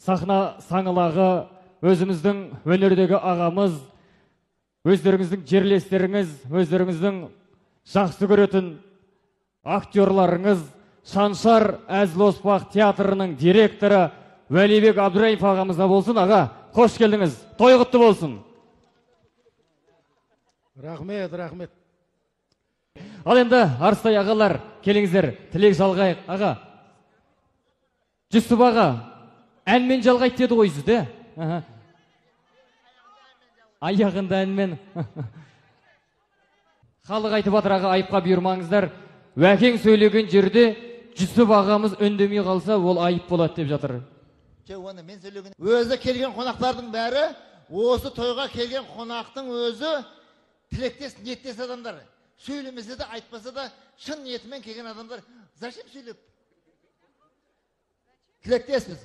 сахна саңылағы, өзіміздің өнердегі ағамыз, өздеріңіздің жерлестеріңіз, өздеріңіздің жақсы көретін актерларыңыз, Шаншар Әзіл-Оспақ театрының директоры Вәлибек Абдраимов ағамызға болсын. Аға, қош келдіңіз, той құтты болсын. Рахмет, рахмет. Ал енді Арыстай ағалар, келіңіздер, тілек жалғайық. Аға, Жүсіп аға, әнмен жалғайды деді ғой сізді. Аяғында әнмен. Халық айтып атыр, аға, айыпқа бұйырмаңыздар. Уәкең сөйлеген жерде Жүсіп ағамыз үндемей қалса, ол айып болады деп жатыр. Өзі келген қонақтардың бәрі, осы тойға келген қонақтың өзі тілектес, ниеттес адамдар. Сөйлемесе де, айтпаса да, шын ниетімен келген адамдар. Зачем сөйлеп? Тілектеспіз.